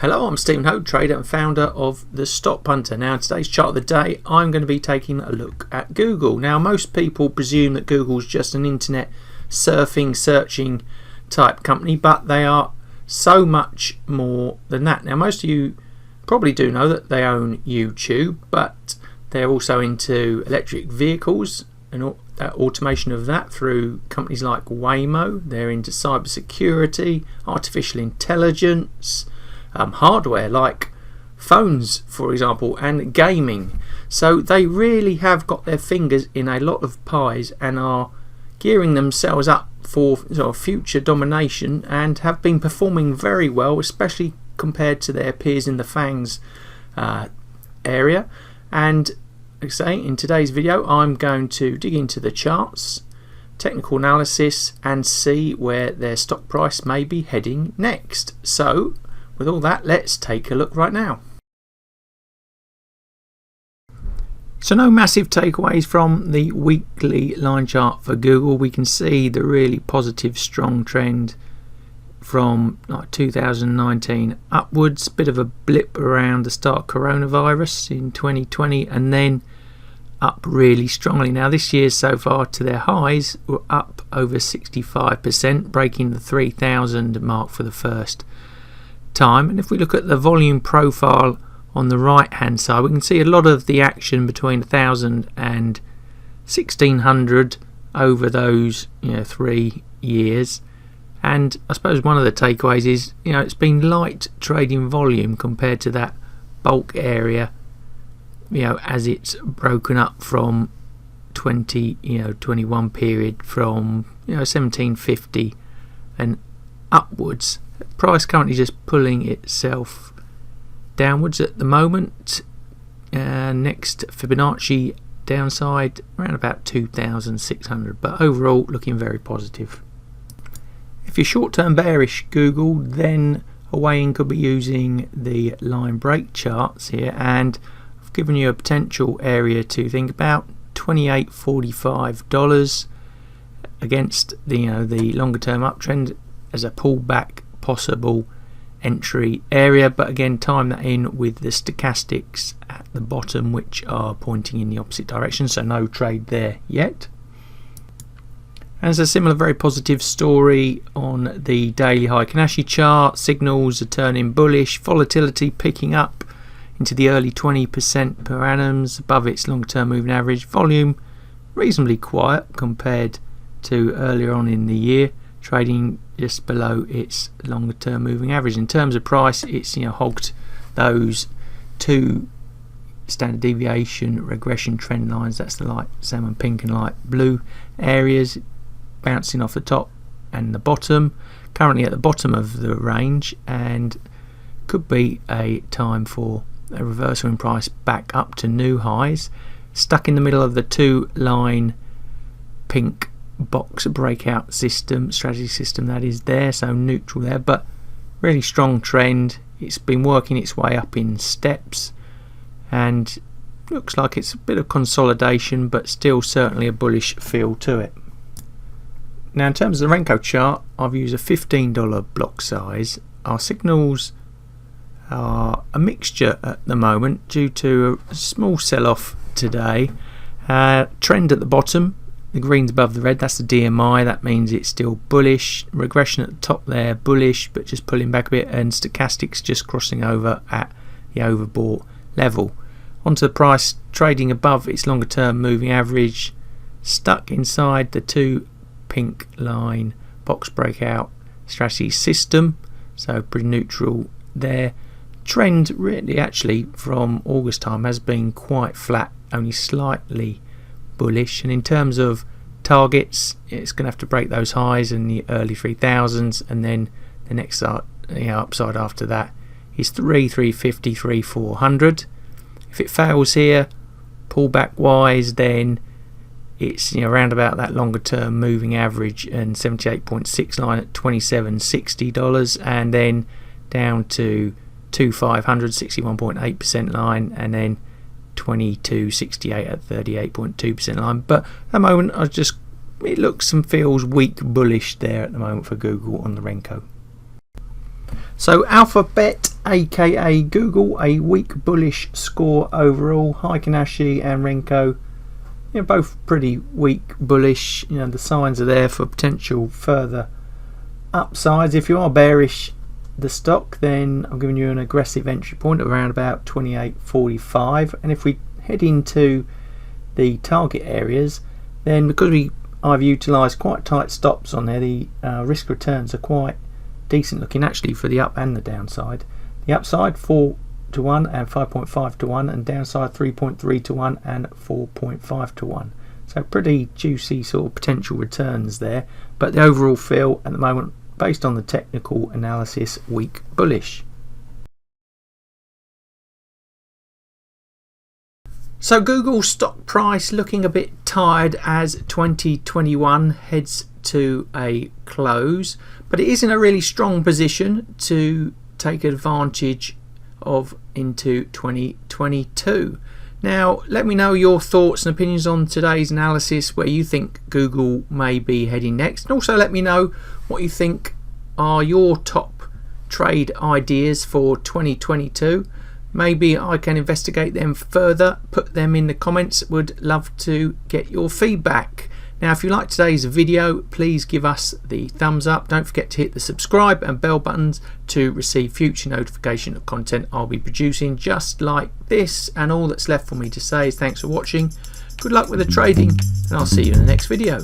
Hello, I'm Stephen Ho, trader and founder of TheStopHunter. Now, in today's chart of the day, I'm going to be taking a look at Google. Now, most people presume that Google's just an internet surfing, searching type company, but they are so much more than that. Now, most of you probably do know that they own YouTube, but they're also into electric vehicles and automation of that through companies like Waymo. They're into cybersecurity, artificial intelligence, hardware like phones, for example, and gaming. So they really have got their fingers in a lot of pies and are gearing themselves up for sort of future domination, and have been performing very well, especially compared to their peers in the FANGs area. And like I say, in today's video I'm going to dig into the charts, technical analysis, and see where their stock price may be heading next. So with all that, let's take a look right now. So no massive takeaways from the weekly line chart for Google. We can see the really positive strong trend from like 2019 upwards, bit of a blip around the start of coronavirus in 2020, and then up really strongly. Now this year so far to their highs were up over 65%, breaking the 3,000 mark for the first time. And if we look at the volume profile on the right hand side, we can see a lot of the action between 1,000 and 1,600 over those 3 years. And I suppose one of the takeaways is it's been light trading volume compared to that bulk area as it's broken up from 21 period from 1750 and upwards. Price currently just pulling itself downwards at the moment. Next Fibonacci downside around about 2,600, but overall looking very positive. If you're short-term bearish Google, then a way-in could be using the line break charts here, and I've given you a potential area to think about, $28.45 against the the longer-term uptrend as a pullback possible entry area, but again time that in with the stochastics at the bottom, which are pointing in the opposite direction, so no trade there yet. And there's a similar very positive story on the daily Heikin-Ashi chart. Signals are turning bullish, volatility picking up into the early 20% per annums above its long-term moving average. Volume reasonably quiet compared to earlier on in the year, trading just below its longer term moving average. In terms of price, it's hogged those two standard deviation regression trend lines, that's the light salmon pink and light blue areas, bouncing off the top and the bottom, currently at the bottom of the range, and could be a time for a reversal in price back up to new highs. Stuck in the middle of the two line pink box breakout system, strategy system that is there, so neutral there, but really strong trend. It's been working its way up in steps and looks like it's a bit of consolidation, but still certainly a bullish feel to it. Now in terms of the Renko chart, I've used a $15 block size. Our signals are a mixture at the moment due to a small sell-off today. Trend at the bottom, the green's above the red, that's the DMI, that means it's still bullish. Regression at the top there, bullish, but just pulling back a bit, and stochastics just crossing over at the overbought level. Onto the price, trading above its longer term moving average, stuck inside the two pink line box breakout strategy system, so pretty neutral there. Trend really actually from August time has been quite flat, only slightly bullish, and in terms of targets, it's going to have to break those highs in the early 3000s, and then the next upside after that is 350, 400. If it fails here, pullback wise, then it's around about that longer term moving average and 78.6 line at $27.60, and then down to 2,500, 61.8% line, and then 22.68 at 38.2% line. But at the moment it looks and feels weak bullish there at the moment for Google on the Renko. So Alphabet aka Google, a weak bullish score overall. Heikin and Renko, both pretty weak bullish. The signs are there for potential further upsides. If you are bearish the stock, then I'm giving you an aggressive entry point of around about 28.45, and if we head into the target areas, then because I've utilised quite tight stops on there, the risk returns are quite decent looking actually for the up and the downside. The upside 4 to 1 and 5.5 to 1, and downside 3.3 to 1 and 4.5 to 1. So pretty juicy sort of potential returns there, but the overall feel at the moment, based on the technical analysis, weak bullish. So Google's stock price looking a bit tired as 2021 heads to a close, but it is in a really strong position to take advantage of into 2022. Now let me know your thoughts and opinions on today's analysis, where you think Google may be heading next, and also let me know what you think are your top trade ideas for 2022. Maybe I can investigate them further, put them in the comments. Would love to get your feedback. Now if you like today's video, please give us the thumbs up. Don't forget to hit the subscribe and bell buttons to receive future notification of content I'll be producing just like this. And all that's left for me to say is thanks for watching, good luck with the trading, and I'll see you in the next video.